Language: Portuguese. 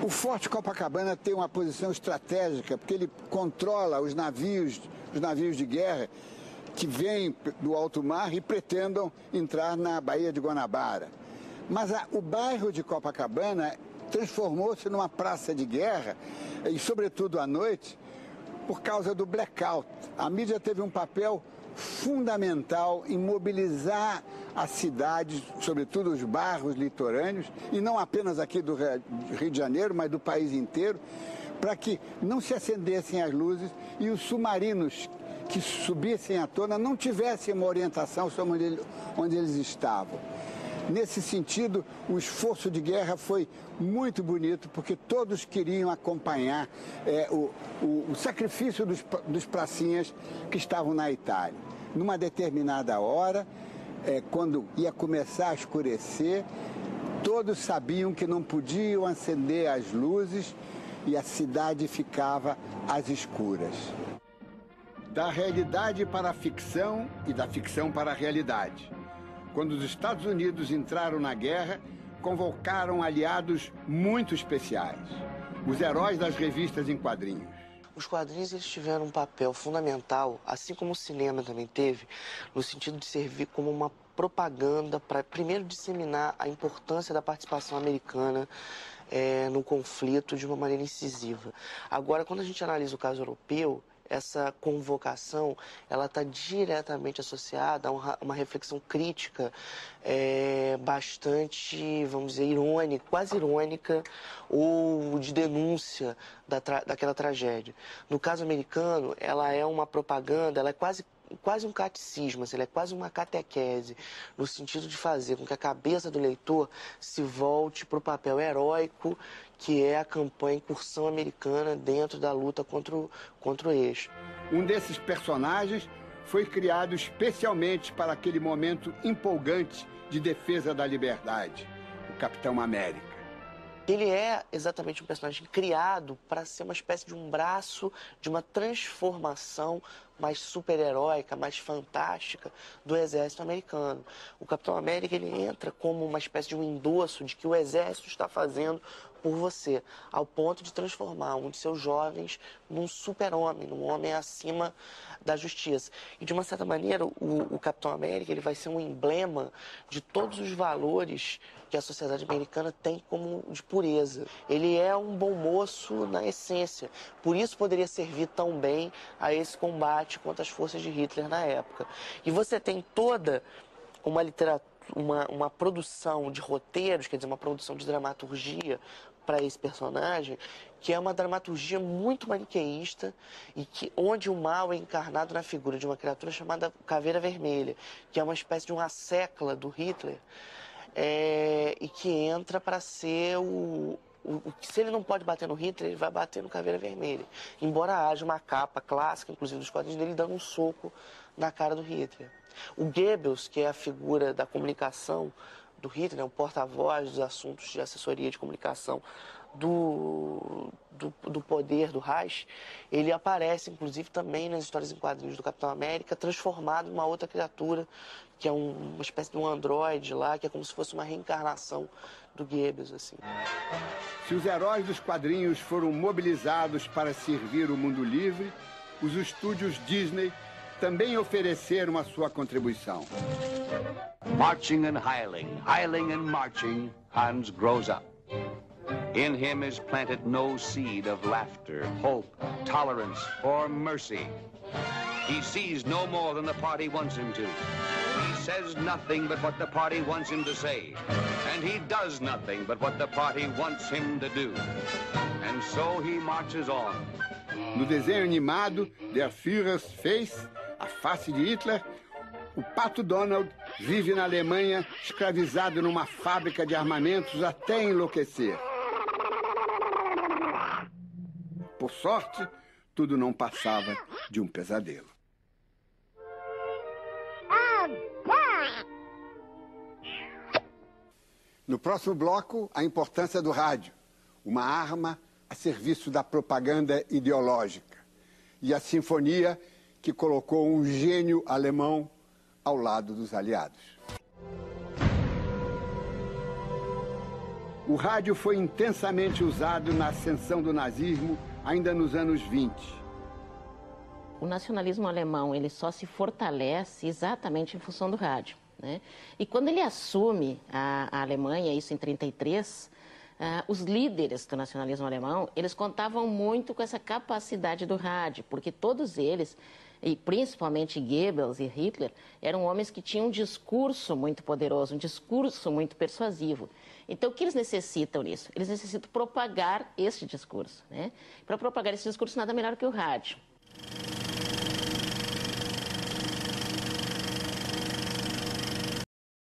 O Forte Copacabana tem uma posição estratégica, porque ele controla os navios de guerra que vêm do alto mar e pretendam entrar na Baía de Guanabara. Mas o bairro de Copacabana transformou-se numa praça de guerra, e sobretudo à noite, por causa do blackout. A mídia teve um papel fundamental em mobilizar a cidade, sobretudo os bairros litorâneos, e não apenas aqui do Rio de Janeiro, mas do país inteiro, para que não se acendessem as luzes e os submarinos que subissem à tona não tivessem uma orientação sobre onde eles estavam. Nesse sentido, o esforço de guerra foi muito bonito, porque todos queriam acompanhar o sacrifício dos pracinhas que estavam na Itália. Numa determinada hora, quando ia começar a escurecer, todos sabiam que não podiam acender as luzes e a cidade ficava às escuras. Da realidade para a ficção e da ficção para a realidade. Quando os Estados Unidos entraram na guerra, convocaram aliados muito especiais, os heróis das revistas em quadrinhos. Os quadrinhos eles tiveram um papel fundamental, assim como o cinema também teve, no sentido de servir como uma propaganda para, primeiro, disseminar a importância da participação americana no conflito de uma maneira incisiva. Agora, quando a gente analisa o caso europeu, essa convocação, ela está diretamente associada a uma reflexão crítica bastante, vamos dizer, irônica, quase irônica, ou de denúncia daquela tragédia. No caso americano, ela é uma propaganda, ela é quase um catecismo, assim, ela é quase uma catequese, no sentido de fazer com que a cabeça do leitor se volte para o papel heróico que é a campanha Incursão Americana dentro da luta contra o eixo. Um desses personagens foi criado especialmente para aquele momento empolgante de defesa da liberdade, o Capitão América. Ele é exatamente um personagem criado para ser uma espécie de um braço de uma transformação mais super-heróica, mais fantástica do exército americano. O Capitão América ele entra como uma espécie de um endosso de que o exército está fazendo por você, ao ponto de transformar um de seus jovens num super-homem, num homem acima da justiça. E, de uma certa maneira, o Capitão América ele vai ser um emblema de todos os valores que a sociedade americana tem como de pureza. Ele é um bom moço na essência. Por isso poderia servir tão bem a esse combate contra as forças de Hitler na época. E você tem toda uma literatura, uma produção de roteiros, quer dizer, uma produção de dramaturgia para esse personagem, que é uma dramaturgia muito maniqueísta e onde o mal é encarnado na figura de uma criatura chamada Caveira Vermelha, que é uma espécie de uma sécula do Hitler, e que entra para ser se ele não pode bater no Hitler, ele vai bater no Caveira Vermelha. Embora haja uma capa clássica, inclusive dos quadrinhos dele, dando um soco na cara do Hitler. O Goebbels, que é a figura da comunicação do Hitler, o porta-voz dos assuntos de assessoria de comunicação do poder do Reich, ele aparece, inclusive, também nas histórias em quadrinhos do Capitão América, transformado em uma outra criatura, que é uma espécie de um androide lá, que é como se fosse uma reencarnação do Goebbels, assim. Se os heróis dos quadrinhos foram mobilizados para servir o mundo livre, os estúdios Disney também ofereceram a sua contribuição. Marching and hiling and marching, Hans grows up. In him is planted no seed of laughter, hope, tolerance, or mercy. He sees no more than the party wants him to. He says nothing but what the party wants him to say. And he does nothing but what the party wants him to do. And so he marches on. No desenho animado Der Führers Face, a face de Hitler, o Pato Donald vive na Alemanha escravizado numa fábrica de armamentos até enlouquecer. Por sorte, tudo não passava de um pesadelo. No próximo bloco, a importância do rádio, uma arma a serviço da propaganda ideológica, e a sinfonia que colocou um gênio alemão ao lado dos aliados. O rádio foi intensamente usado na ascensão do nazismo ainda nos anos 20. O nacionalismo alemão ele só se fortalece exatamente em função do rádio, né? E quando ele assume a Alemanha, isso em 1933, os líderes do nacionalismo alemão, eles contavam muito com essa capacidade do rádio, porque todos eles, e principalmente Goebbels e Hitler, eram homens que tinham um discurso muito poderoso, um discurso muito persuasivo. Então, o que eles necessitam nisso? Eles necessitam propagar este discurso, né? Para propagar esse discurso, nada melhor que o rádio.